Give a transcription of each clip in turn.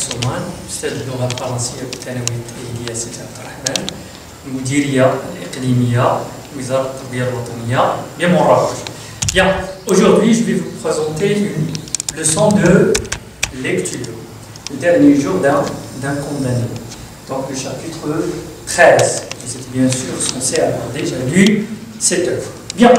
الصومال أستاذ اللغة الفرنسية بالثانوية التأهيلية سيدي عبد الرحمن المديرية الإقليمية وزارة التربية الوطنية بمراكش. Bien, aujourd'hui je vais vous présenter une leçon de lecture, le dernier jour d'un condamné. Donc le chapitre 13. Vous êtes bien sûr censé avoir déjà lu cette œuvre. Bien,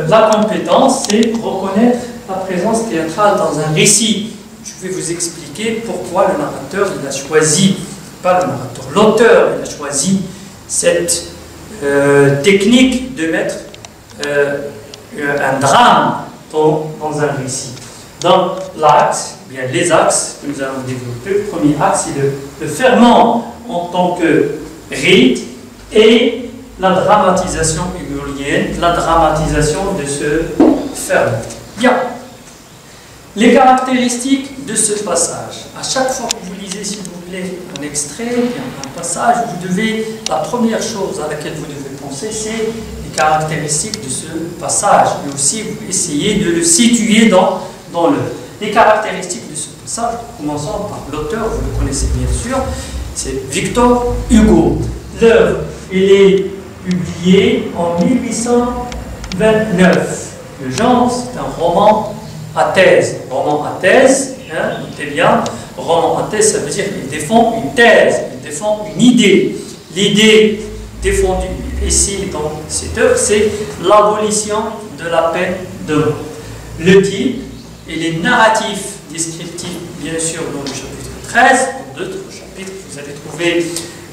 la compétence, c'est reconnaître la présence théâtrale dans un récit. Je vais vous expliquer pourquoi le narrateur il a choisi, pas le narrateur, l'auteur il a choisi cette technique de mettre un drame dans un récit. Dans l'axe, bien les axes que nous allons développer, le premier axe c'est le ferment en tant que rite et la dramatisation hegelienne, la dramatisation de ce ferment. Bien. Les caractéristiques de ce passage. À chaque fois que vous lisez, si vous voulez, un extrait, un passage, vous devez, la première chose à laquelle vous devez penser, c'est les caractéristiques de ce passage. Mais aussi, vous essayez de le situer dans l'œuvre. Les caractéristiques de ce passage, commençons par l'auteur, vous le connaissez bien sûr, c'est Victor Hugo. L'œuvre, elle est publiée en 1829. Le genre, c'est un roman à thèse. Roman à thèse, hein, notez bien, roman à thèse, ça veut dire qu'il défend une thèse, il défend une idée. L'idée défendue ici dans cette œuvre, c'est l'abolition de la peine de mort. Le type et les narratifs descriptifs, bien sûr, dans le chapitre 13, dans d'autres chapitres, vous allez trouver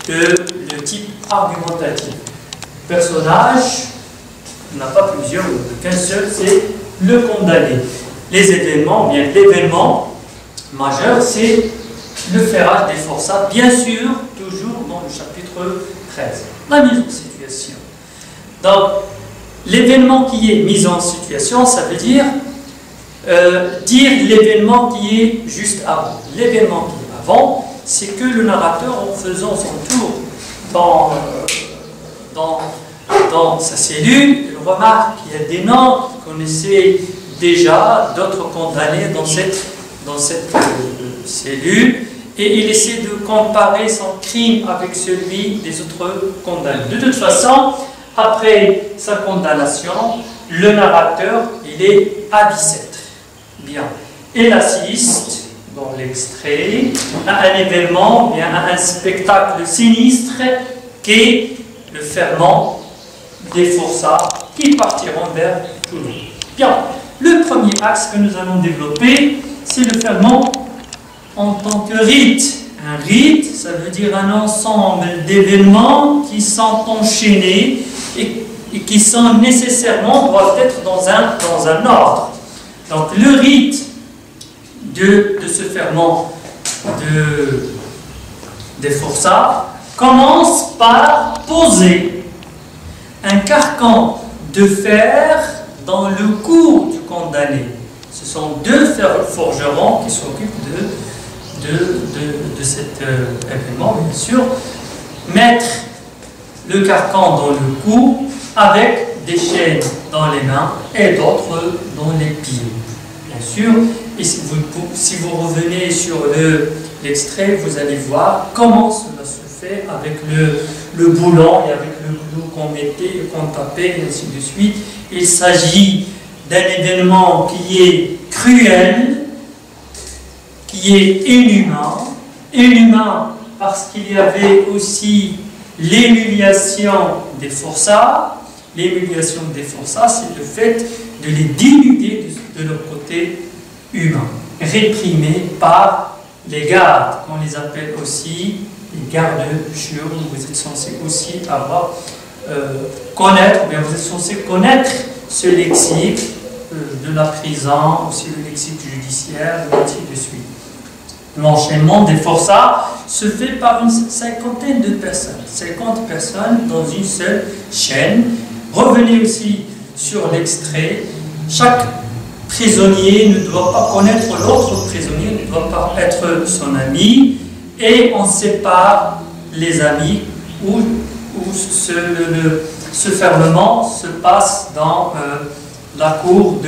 le type argumentatif. Personnage, il n'y en a pas plusieurs, qu'un seul, c'est le condamné. Les événements, bien l'événement majeur, c'est le ferrage des forçats, bien sûr, toujours dans le chapitre 13. La mise en situation. Donc, l'événement qui est mis en situation, ça veut dire l'événement qui est juste avant. L'événement qui est avant, c'est que le narrateur, en faisant son tour dans sa cellule, il remarque qu'il y a des noms qu'il connaissait déjà, d'autres condamnés dans cette cellule, et il essaie de comparer son crime avec celui des autres condamnés. De toute façon, après sa condamnation, le narrateur, il est à 17. Bien. Il assiste, dans l'extrait, à un événement, bien à un spectacle sinistre qui est le ferment des forçats qui partiront vers Toulon. Bien. Le premier axe que nous allons développer, c'est le ferment en tant que rite. Un rite, ça veut dire un ensemble d'événements qui sont enchaînés et qui sont nécessairement, doivent être dans un ordre. Donc le rite de ce ferment des forçats commence par poser un carcan de fer dans le cou du condamné. Ce sont deux forgerons qui s'occupent de cet événement, bien sûr. Mettre le carcan dans le cou avec des chaînes dans les mains et d'autres dans les pieds. Bien sûr, et si vous revenez sur l'extrait, vous allez voir comment cela se fait avec le boulon et avec le clou qu'on mettait et qu'on tapait, et ainsi de suite. Il s'agit d'un événement qui est cruel, qui est inhumain parce qu'il y avait aussi l'humiliation des forçats. L'humiliation des forçats, c'est le fait de les dénuder de leur côté humain, réprimés par les gardes, qu'on les appelle aussi les gardes-chiournes. Vous êtes censé aussi vous êtes censé connaître ce lexique de la prison, aussi le lexique judiciaire, et ainsi de suite. L'enchaînement des forçats se fait par une cinquantaine de personnes, 50 personnes dans une seule chaîne. Revenez aussi sur l'extrait. Chaque prisonnier ne doit pas connaître l'autre prisonnier, ne doit pas être son ami, et on sépare les amis où ce fermement se passe dans la cour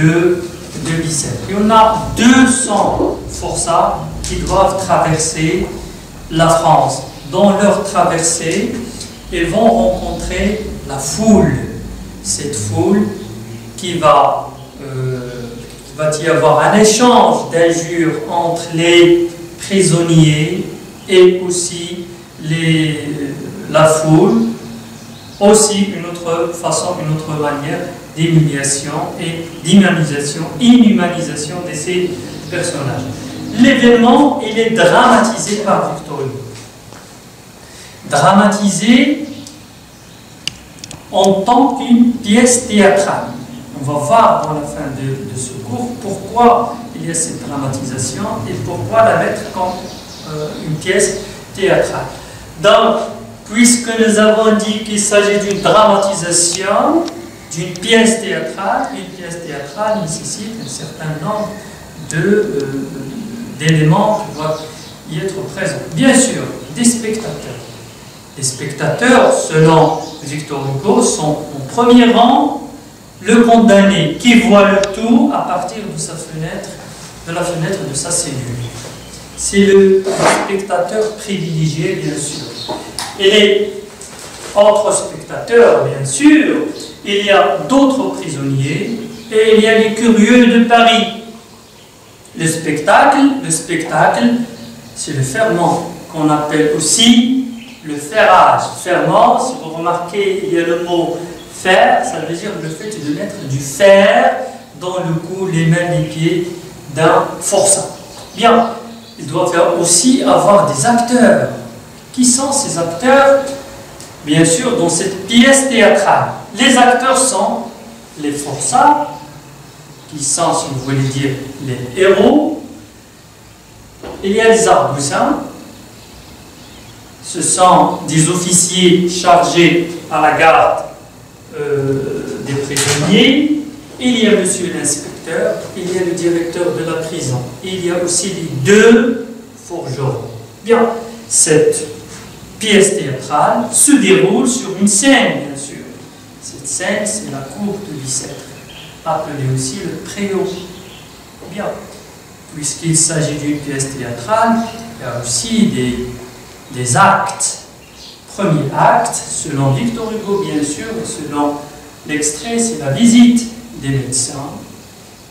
de Bicêtre. Et on a 200 forçats qui doivent traverser la France. Dans leur traversée, ils vont rencontrer la foule. Cette foule qui va y avoir un échange d'injures entre les prisonniers et aussi la foule. Aussi une autre façon, une autre manière d'humiliation et inhumanisation de ces personnages. L'événement, il est dramatisé par Victor Hugo. Dramatisé en tant qu'une pièce théâtrale. On va voir dans la fin de ce cours pourquoi il y a cette dramatisation et pourquoi la mettre comme une pièce théâtrale. Donc, puisque nous avons dit qu'il s'agit d'une dramatisation, d'une pièce théâtrale, une pièce théâtrale nécessite un certain nombre d'éléments qui doivent y être présents. Bien sûr, des spectateurs. Les spectateurs, selon Victor Hugo, sont en premier rang le condamné qui voit le tout à partir de sa fenêtre, de la fenêtre de sa cellule. C'est le spectateur privilégié, bien sûr. Et les autres spectateurs, bien sûr, il y a d'autres prisonniers et il y a les curieux de Paris. Le spectacle, c'est le ferment qu'on appelle aussi le ferrage. Ferment, si vous remarquez, il y a le mot fer, ça veut dire le fait de mettre du fer dans le cou, les mains, les pieds d'un forçat. Bien, il doit aussi avoir des acteurs. Qui sont ces acteurs? Bien sûr, dans cette pièce théâtrale. Les acteurs sont les forçats, qui sont, si vous voulez dire, les héros. Il y a les argousins. Ce sont des officiers chargés à la garde des prisonniers. Il y a monsieur l'inspecteur, il y a le directeur de la prison. Il y a aussi les deux forgerons. Bien, cette pièce théâtrale se déroule sur une scène, bien sûr. Cette scène, c'est la cour de Bicêtre, appelée aussi le préau. Bien, puisqu'il s'agit d'une pièce théâtrale, il y a aussi des actes. Premier acte, selon Victor Hugo, bien sûr, et selon l'extrait, c'est la visite des médecins,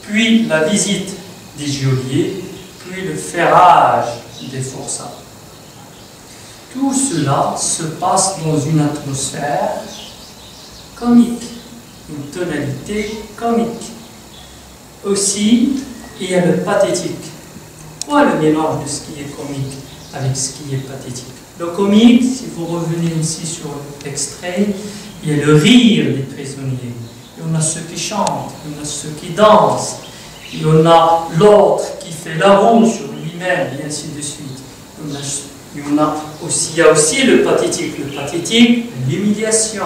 puis la visite des geôliers, puis le ferrage des forçats. Tout cela se passe dans une atmosphère comique, une tonalité comique. Aussi, il y a le pathétique. Quoi le mélange de ce qui est comique avec ce qui est pathétique? Le comique, si vous revenez ici sur l'extrait, il y a le rire des prisonniers. Il y en a ceux qui chantent, il y en a ceux qui dansent, il y en a l'autre qui fait la roue sur lui-même, et ainsi de suite. Il y a aussi le pathétique. Le pathétique, l'humiliation.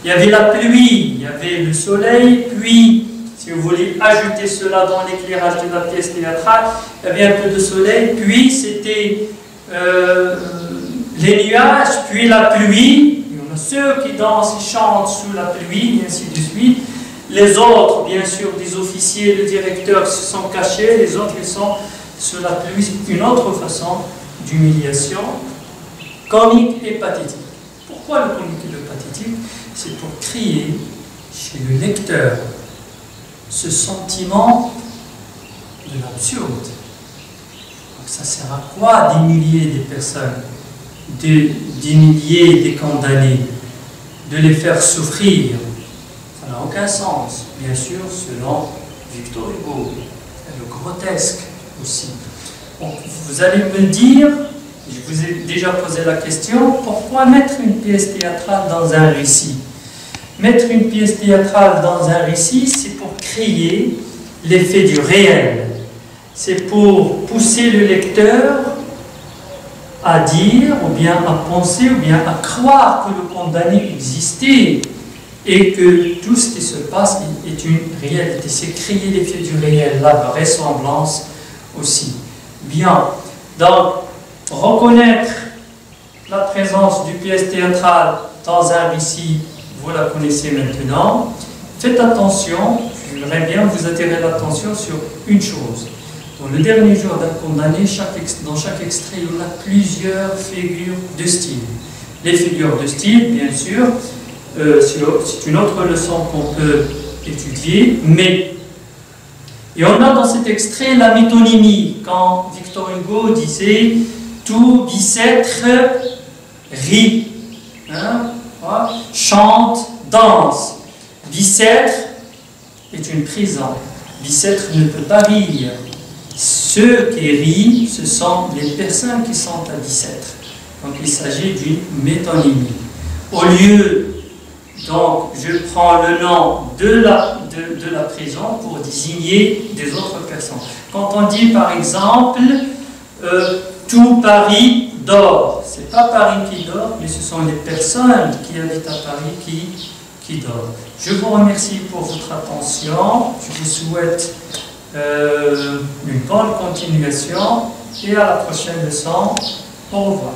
Il y avait la pluie, il y avait le soleil, puis, si vous voulez ajouter cela dans l'éclairage de la pièce théâtrale, il y avait un peu de soleil, puis c'était les nuages, puis la pluie. Il y en a ceux qui dansent et chantent sous la pluie, et ainsi de suite. Les autres, bien sûr, des officiers, le directeur se sont cachés, les autres, ils sont sous la pluie. C'est une autre façon d'humiliation comique et pathétique. Pourquoi le comique et le pathétique? C'est pour créer chez le lecteur ce sentiment de l'absurde. Donc ça sert à quoi d'humilier des personnes, d'humilier des condamnés, de les faire souffrir? Ça n'a aucun sens, bien sûr, selon Victor Hugo. Et le grotesque aussi. Donc, vous allez me dire, je vous ai déjà posé la question, pourquoi mettre une pièce théâtrale dans un récit? Mettre une pièce théâtrale dans un récit, c'est pour créer l'effet du réel. C'est pour pousser le lecteur à dire, ou bien à penser, ou bien à croire que le condamné existait et que tout ce qui se passe est une réalité. C'est créer l'effet du réel, la vraisemblance aussi. Bien, donc, reconnaître la présence d'une pièce théâtrale dans un récit, vous la connaissez maintenant. Faites attention, j'aimerais bien vous attirer l'attention sur une chose. Dans le dernier jour d'un condamné, dans chaque extrait, il y a plusieurs figures de style. Les figures de style, bien sûr, c'est une autre leçon qu'on peut étudier, mais et on a dans cet extrait la métonymie, quand Victor Hugo disait « tout Bicêtre rit hein, voilà, chante, danse ». Bicêtre est une prison. Bicêtre ne peut pas rire. Ceux qui rient, ce sont les personnes qui sont à Bicêtre. Donc il s'agit d'une métonymie. Au lieu, donc, je prends le nom de la prison pour désigner des autres personnes. Quand on dit par exemple tout Paris dort, c'est pas Paris qui dort, mais ce sont les personnes qui habitent à Paris qui dorment. Je vous remercie pour votre attention. Je vous souhaite une bonne continuation et à la prochaine leçon. Au revoir.